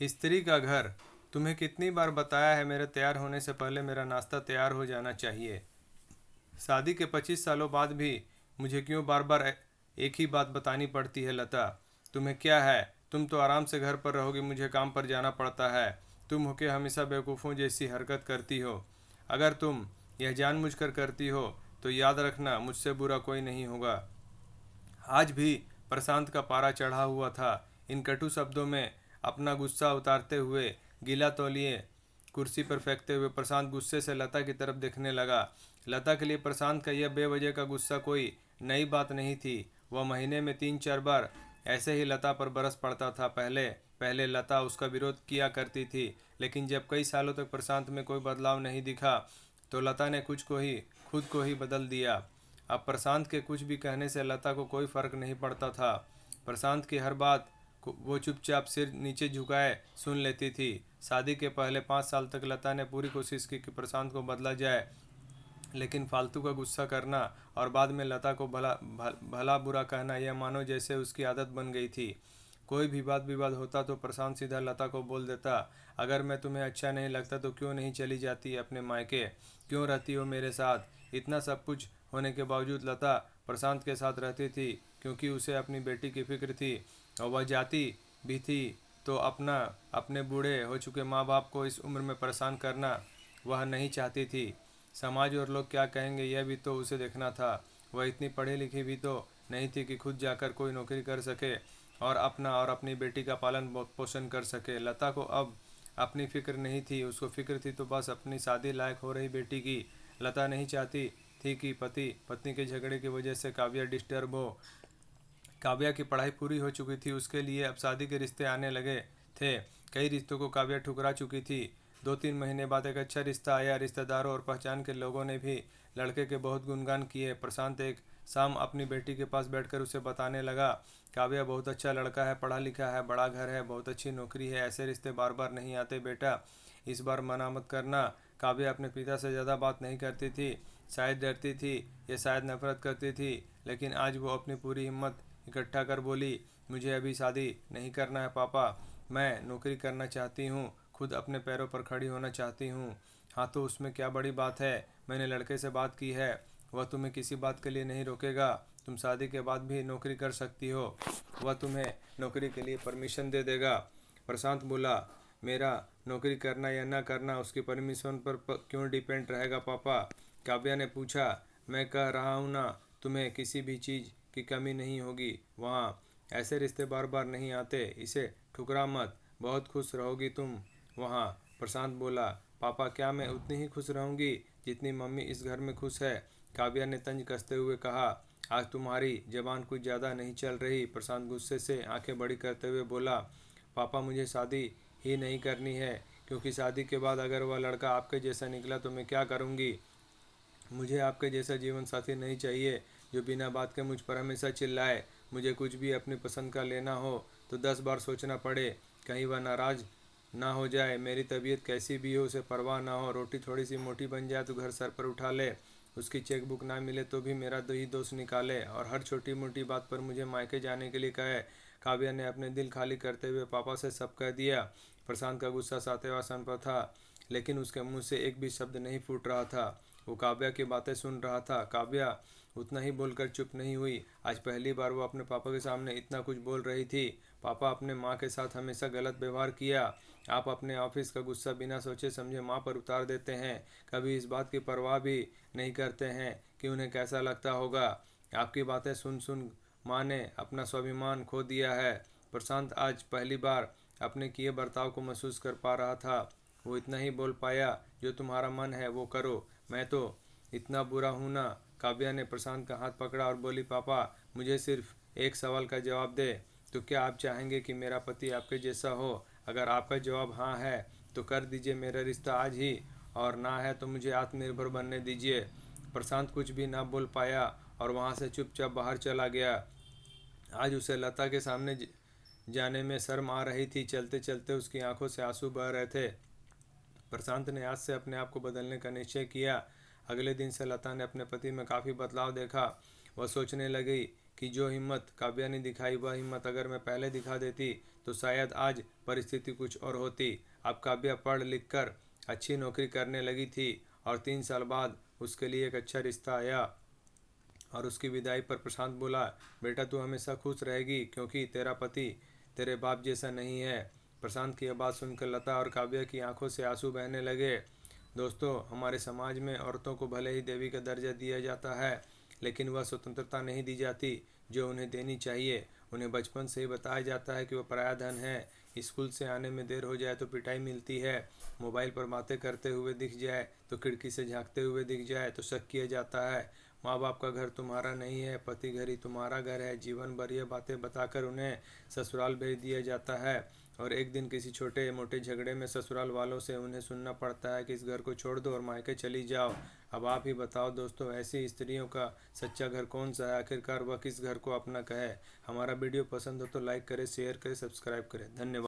स्त्री का घर। तुम्हें कितनी बार बताया है मेरे तैयार होने से पहले मेरा नाश्ता तैयार हो जाना चाहिए। शादी के 25 सालों बाद भी मुझे क्यों बार बार एक ही बात बतानी पड़ती है लता। तुम्हें क्या है, तुम तो आराम से घर पर रहोगी, मुझे काम पर जाना पड़ता है। तुम होके हमेशा बेवकूफ़ों जैसी हरकत करती हो। अगर तुम यह जानबूझकर करती हो तो याद रखना मुझसे बुरा कोई नहीं होगा। आज भी प्रशांत का पारा चढ़ा हुआ था। इन कटु शब्दों में अपना गुस्सा उतारते हुए गीला तौलिए कुर्सी पर फेंकते हुए प्रशांत गुस्से से लता की तरफ देखने लगा। लता के लिए प्रशांत का यह बेवजह का गुस्सा कोई नई बात नहीं थी। वह महीने में 3-4 बार ऐसे ही लता पर बरस पड़ता था। पहले पहले लता उसका विरोध किया करती थी, लेकिन जब कई सालों तक प्रशांत में कोई बदलाव नहीं दिखा तो लता ने खुद को ही बदल दिया। अब प्रशांत के कुछ भी कहने से लता को कोई फर्क नहीं पड़ता था। प्रशांत की हर बात को वो चुपचाप सिर नीचे झुकाए सुन लेती थी। शादी के पहले 5 साल तक लता ने पूरी कोशिश की कि प्रशांत को बदला जाए, लेकिन फालतू का गुस्सा करना और बाद में लता को भला बुरा कहना यह मानो जैसे उसकी आदत बन गई थी। कोई भी बात विवाद होता तो प्रशांत सीधा लता को बोल देता, अगर मैं तुम्हें अच्छा नहीं लगता तो क्यों नहीं चली जाती अपने मायके, क्यों रहती हो मेरे साथ। इतना सब कुछ होने के बावजूद लता प्रशांत के साथ रहती थी क्योंकि उसे अपनी बेटी की फिक्र थी, और वह जाती भी थी तो अपने बूढ़े हो चुके माँ बाप को इस उम्र में परेशान करना वह नहीं चाहती थी। समाज और लोग क्या कहेंगे यह भी तो उसे देखना था। वह इतनी पढ़ी लिखी भी तो नहीं थी कि खुद जाकर कोई नौकरी कर सके और अपना और अपनी बेटी का पालन पोषण कर सके। लता को अब अपनी फिक्र नहीं थी, उसको फिक्र थी तो बस अपनी शादी लायक हो रही बेटी की। लता नहीं चाहती थी कि पति पत्नी के झगड़े की वजह से काव्या डिस्टर्ब हो। काव्या की पढ़ाई पूरी हो चुकी थी, उसके लिए अब शादी के रिश्ते आने लगे थे। कई रिश्तों को काव्या ठुकरा चुकी थी। 2-3 महीने बाद एक अच्छा रिश्ता आया। रिश्तेदारों और पहचान के लोगों ने भी लड़के के बहुत गुणगान किए। प्रशांत एक शाम अपनी बेटी के पास बैठकर उसे बताने लगा, काव्या बहुत अच्छा लड़का है, पढ़ा लिखा है, बड़ा घर है, बहुत अच्छी नौकरी है, ऐसे रिश्ते बार बार नहीं आते बेटा, इस बार मना मत करना। काव्या अपने पिता से ज़्यादा बात नहीं करती थी, शायद डरती थी या शायद नफरत करती थी, लेकिन आज वो अपनी पूरी हिम्मत इकट्ठा कर बोली, मुझे अभी शादी नहीं करना है पापा, मैं नौकरी करना चाहती हूँ, खुद अपने पैरों पर खड़ी होना चाहती हूँ। हाँ तो उसमें क्या बड़ी बात है, मैंने लड़के से बात की है, वह तुम्हें किसी बात के लिए नहीं रोकेगा, तुम शादी के बाद भी नौकरी कर सकती हो, वह तुम्हें नौकरी के लिए परमिशन दे देगा। प्रशांत बोला, मेरा नौकरी करना या ना करना उसकी परमिशन पर क्यों डिपेंड रहेगा पापा। काव्या ने पूछा, मैं कह रहा हूँ ना, तुम्हें किसी भी चीज़ की कमी नहीं होगी वहाँ, ऐसे रिश्ते बार बार नहीं आते, इसे ठुकरा मत, बहुत खुश रहोगी तुम वहाँ। प्रशांत बोला, पापा क्या मैं उतनी ही खुश रहूँगी जितनी मम्मी इस घर में खुश है। काव्या ने तंज कसते हुए कहा, आज तुम्हारी जबान कुछ ज़्यादा नहीं चल रही। प्रशांत गुस्से से आंखें बड़ी करते हुए बोला, पापा मुझे शादी ही नहीं करनी है, क्योंकि शादी के बाद अगर वह लड़का आपके जैसा निकला तो मैं क्या करूँगी। मुझे आपके जैसा जीवन साथी नहीं चाहिए जो बिना बात के मुझ पर हमेशा चिल्लाए। मुझे कुछ भी अपनी पसंद का लेना हो तो 10 बार सोचना पड़े, कहीं वह नाराज़ ना हो जाए। मेरी तबीयत कैसी भी हो उसे परवाह ना हो, रोटी थोड़ी सी मोटी बन जाए तो घर सर पर उठा ले, उसकी चेकबुक ना मिले तो भी मेरा दो ही दोस्त निकाले, और हर छोटी मोटी बात पर मुझे मायके जाने के लिए कहे। काव्या ने अपने दिल खाली करते हुए पापा से सब कह दिया। प्रशांत का गुस्सा सातवें आसमान पर था, लेकिन उसके मुंह से एक भी शब्द नहीं फूट रहा था। वो काव्या की बातें सुन रहा था। काव्या उतना ही बोलकर चुप नहीं हुई। आज पहली बार वो अपने पापा के सामने इतना कुछ बोल रही थी। पापा अपने माँ के साथ हमेशा गलत व्यवहार किया। आप अपने ऑफिस का गुस्सा बिना सोचे समझे माँ पर उतार देते हैं, कभी इस बात की परवाह भी नहीं करते हैं कि उन्हें कैसा लगता होगा। आपकी बातें सुन सुन माँ ने अपना स्वाभिमान खो दिया है। प्रशांत आज पहली बार अपने किए बर्ताव को महसूस कर पा रहा था। वो इतना ही बोल पाया, जो तुम्हारा मन है वो करो, मैं तो इतना बुरा हूँ ना। काव्या ने प्रशांत का हाथ पकड़ा और बोली, पापा मुझे सिर्फ एक सवाल का जवाब दे, तो क्या आप चाहेंगे कि मेरा पति आपके जैसा हो। अगर आपका जवाब हाँ है तो कर दीजिए मेरा रिश्ता आज ही, और ना है तो मुझे आत्मनिर्भर बनने दीजिए। प्रशांत कुछ भी ना बोल पाया और वहाँ से चुपचाप बाहर चला गया। आज उसे लता के सामने जाने में शर्म आ रही थी। चलते चलते उसकी आंखों से आंसू बह रहे थे। प्रशांत ने आज से अपने आप को बदलने का निश्चय किया। अगले दिन से लता ने अपने पति में काफ़ी बदलाव देखा। वह सोचने लगी कि जो हिम्मत काव्या ने दिखाई वह हिम्मत अगर मैं पहले दिखा देती तो शायद आज परिस्थिति कुछ और होती। अब काव्या पढ़ लिख कर अच्छी नौकरी करने लगी थी और 3 साल बाद उसके लिए एक अच्छा रिश्ता आया। और उसकी विदाई पर प्रशांत बोला, बेटा तू हमेशा खुश रहेगी क्योंकि तेरा पति तेरे बाप जैसा नहीं है। प्रशांत की यह बात सुनकर लता और काव्या की आंखों से आंसू बहने लगे। दोस्तों, हमारे समाज में औरतों को भले ही देवी का दर्जा दिया जाता है, लेकिन वह स्वतंत्रता नहीं दी जाती जो उन्हें देनी चाहिए। उन्हें बचपन से ही बताया जाता है कि वह पराया धन है। स्कूल से आने में देर हो जाए तो पिटाई मिलती है, मोबाइल पर बातें करते हुए दिख जाए तो खिड़की से झांकते हुए दिख जाए तो शक किया जाता है। माँ बाप का घर तुम्हारा नहीं है, पति घर ही तुम्हारा घर है। जीवन भर ये बातें बताकर उन्हें ससुराल भेज दिया जाता है और एक दिन किसी छोटे मोटे झगड़े में ससुराल वालों से उन्हें सुनना पड़ता है कि इस घर को छोड़ दो और मायके चली जाओ। अब आप ही बताओ दोस्तों, ऐसी स्त्रियों का सच्चा घर कौन सा है? आखिरकार वह किस घर को अपना कहे? हमारा वीडियो पसंद हो तो लाइक करें, शेयर करें, सब्सक्राइब करें। धन्यवाद।